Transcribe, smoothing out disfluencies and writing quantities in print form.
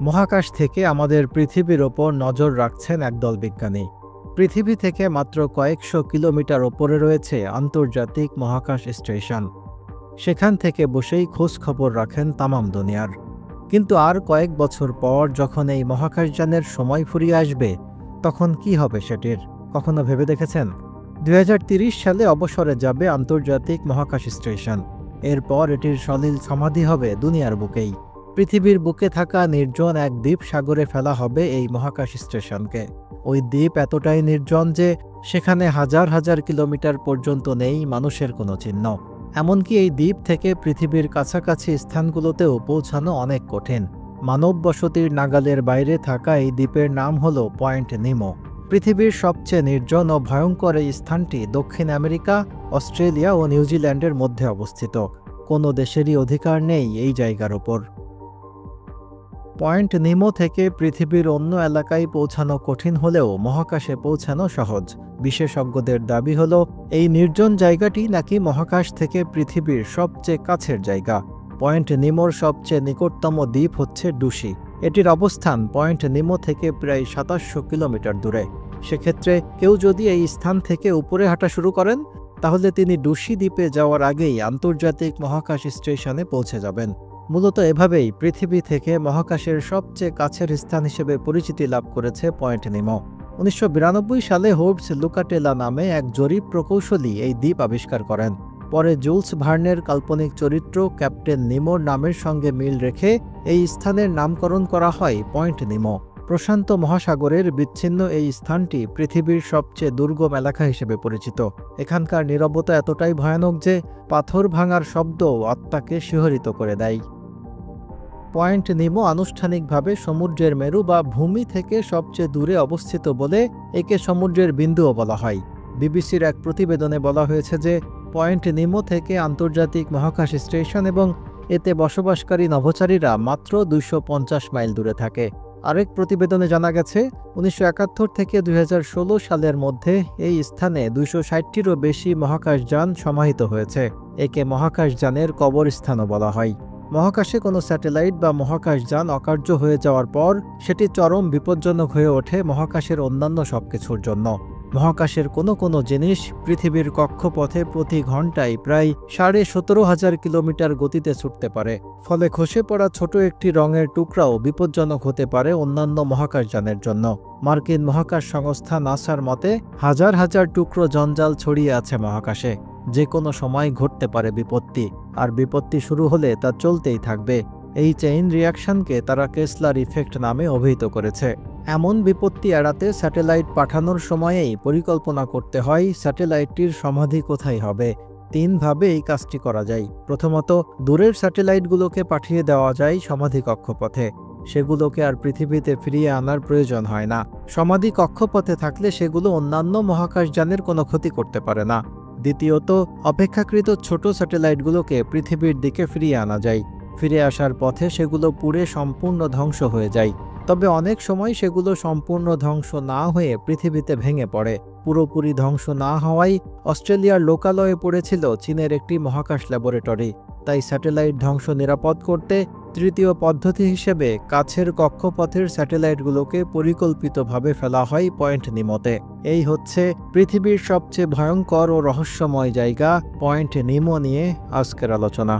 মহাকাশ থেকে আমাদের পৃথিবীর ওপর নজর রাখছেন একদল বিজ্ঞানী। পৃথিবী থেকে মাত্র কয়েকশো কিলোমিটার ওপরে রয়েছে আন্তর্জাতিক মহাকাশ স্টেশন। সেখান থেকে বসেই খোঁজ খবর রাখেন তামাম দুনিয়ার। কিন্তু আর কয়েক বছর পর যখন এই মহাকাশযানের সময় ফুরিয়ে আসবে, তখন কি হবে সেটির কখনো ভেবে দেখেছেন? 2030 সালে অবসরে যাবে আন্তর্জাতিক মহাকাশ স্টেশন। এরপর এটির সলিল সমাধি হবে দুনিয়ার বুকেই। পৃথিবীর বুকে থাকা নির্জন এক দ্বীপ সাগরে ফেলা হবে এই মহাকাশ স্টেশনকে। ওই দ্বীপ এতটাই নির্জন যে সেখানে হাজার হাজার কিলোমিটার পর্যন্ত নেই মানুষের কোনো চিহ্ন। এমনকি এই দ্বীপ থেকে পৃথিবীর কাছাকাছি স্থানগুলোতেও পৌঁছানো অনেক কঠিন। মানব বসতির নাগালের বাইরে থাকা এই দ্বীপের নাম হল পয়েন্ট নিমো। পৃথিবীর সবচেয়ে নির্জন ও ভয়ঙ্কর এই স্থানটি দক্ষিণ আমেরিকা, অস্ট্রেলিয়া ও নিউজিল্যান্ডের মধ্যে অবস্থিত। কোনো দেশেরই অধিকার নেই এই জায়গার ওপর। পয়েন্ট নিমো থেকে পৃথিবীর অন্য এলাকায় পৌঁছানো কঠিন হলেও মহাকাশে পৌঁছানো সহজ। বিশেষজ্ঞদের দাবি হল এই নির্জন জায়গাটি নাকি মহাকাশ থেকে পৃথিবীর সবচেয়ে কাছের জায়গা। পয়েন্ট নিমোর সবচেয়ে নিকটতম দ্বীপ হচ্ছে ডুশি। এটির অবস্থান পয়েন্ট নিমো থেকে প্রায় 2700 কিলোমিটার দূরে। সেক্ষেত্রে কেউ যদি এই স্থান থেকে উপরে হাঁটা শুরু করেন, তাহলে তিনি ডুশি দ্বীপে যাওয়ার আগেই আন্তর্জাতিক মহাকাশ স্টেশনে পৌঁছে যাবেন। মূলত এভাবেই পৃথিবী থেকে মহাকাশের সবচেয়ে কাছের স্থান হিসেবে পরিচিতি লাভ করেছে পয়েন্ট নিমো। 1992 সালে হোবস লুকাটেলা নামে এক জরিপ প্রকৌশলী এই দ্বীপ আবিষ্কার করেন। পরে জুলস ভার্নের কাল্পনিক চরিত্র ক্যাপ্টেন নিমোর নামের সঙ্গে মিল রেখে এই স্থানের নামকরণ করা হয় পয়েন্ট নিমো। প্রশান্ত মহাসাগরের বিচ্ছিন্ন এই স্থানটি পৃথিবীর সবচেয়ে দুর্গম এলাকা হিসেবে পরিচিত। এখানকার নীরবতা এতটাই ভয়ানক যে পাথর ভাঙার শব্দও আত্মাকে শিহরিত করে দেয়। পয়েন্ট নিমো আনুষ্ঠানিকভাবে সমুদ্রের মেরু বা ভূমি থেকে সবচেয়ে দূরে অবস্থিত বলে একে সমুদ্রের বিন্দুও বলা হয়। বিবিসির এক প্রতিবেদনে বলা হয়েছে যে পয়েন্ট নিমো থেকে আন্তর্জাতিক মহাকাশ স্টেশন এবং এতে বসবাসকারী নভোচারীরা মাত্র 250 মাইল দূরে থাকে। আরেক প্রতিবেদনে জানা গেছে 1971 থেকে 2016 সালের মধ্যে এই স্থানে 260টিরও বেশি মহাকাশযান সমাহিত হয়েছে। একে মহাকাশযানের কবরস্থানও বলা হয়। মহাকাশে কোনো স্যাটেলাইট বা মহাকাশযান অকার্য হয়ে যাওয়ার পর সেটি চরম বিপজ্জনক হয়ে ওঠে মহাকাশের অন্যান্য সবকিছুর জন্য। মহাকাশের কোনো জিনিস পৃথিবীর কক্ষপথে প্রতি ঘন্টায় প্রায় 17,500 কিলোমিটার গতিতে ছুটতে পারে। ফলে খসে পড়া ছোট একটি রঙের টুকরাও বিপজ্জনক হতে পারে অন্যান্য মহাকাশযানের জন্য। মার্কিন মহাকাশ সংস্থা নাসার মতে হাজার হাজার টুকরো জঞ্জাল ছড়িয়ে আছে মহাকাশে। যে কোনো সময় ঘটতে পারে বিপত্তি, আর বিপত্তি শুরু হলে তা চলতেই থাকবে। এই চেইন রিয়াকশনকে তারা কেসলার ইফেক্ট নামে অভিহিত করেছে। এমন বিপত্তি এড়াতে স্যাটেলাইট পাঠানোর সময়েই পরিকল্পনা করতে হয় স্যাটেলাইটটির সমাধি কোথায় হবে। 3 ভাবে এই কাজটি করা যায়। প্রথমত, দূরের স্যাটেলাইটগুলোকে পাঠিয়ে দেওয়া যায় সমাধি কক্ষপথে। সেগুলোকে আর পৃথিবীতে ফিরিয়ে আনার প্রয়োজন হয় না। সমাধি কক্ষপথে থাকলে সেগুলো অন্যান্য মহাকাশযানের কোনো ক্ষতি করতে পারে না। দ্বিতীয়ত, অপেক্ষাকৃত ছোট স্যাটেলাইটগুলোকে পৃথিবীর দিকে ফিরিয়ে আনা যায়। ফিরে আসার পথে সেগুলো পুড়ে সম্পূর্ণ ধ্বংস হয়ে যায়। তবে অনেক সময় সেগুলো সম্পূর্ণ ধ্বংস না হয়ে পৃথিবীতে ভেঙে পড়ে। পুরোপুরি ধ্বংস না হওয়ায় অস্ট্রেলিয়ার লোকালয়ে পড়েছিল চীনের একটি মহাকাশ ল্যাবরেটরি। তাই স্যাটেলাইট ধ্বংস নিরাপদ করতে তৃতীয় পদ্ধতি হিসেবে কাছের কক্ষপথের স্যাটেলাইটগুলোকে পরিকল্পিতভাবে ফেলা হয় পয়েন্ট নিমোতে। এই হচ্ছে পৃথিবীর সবচেয়ে ভয়ঙ্কর ও রহস্যময় জায়গা পয়েন্ট নিমো নিয়ে আজকের আলোচনা।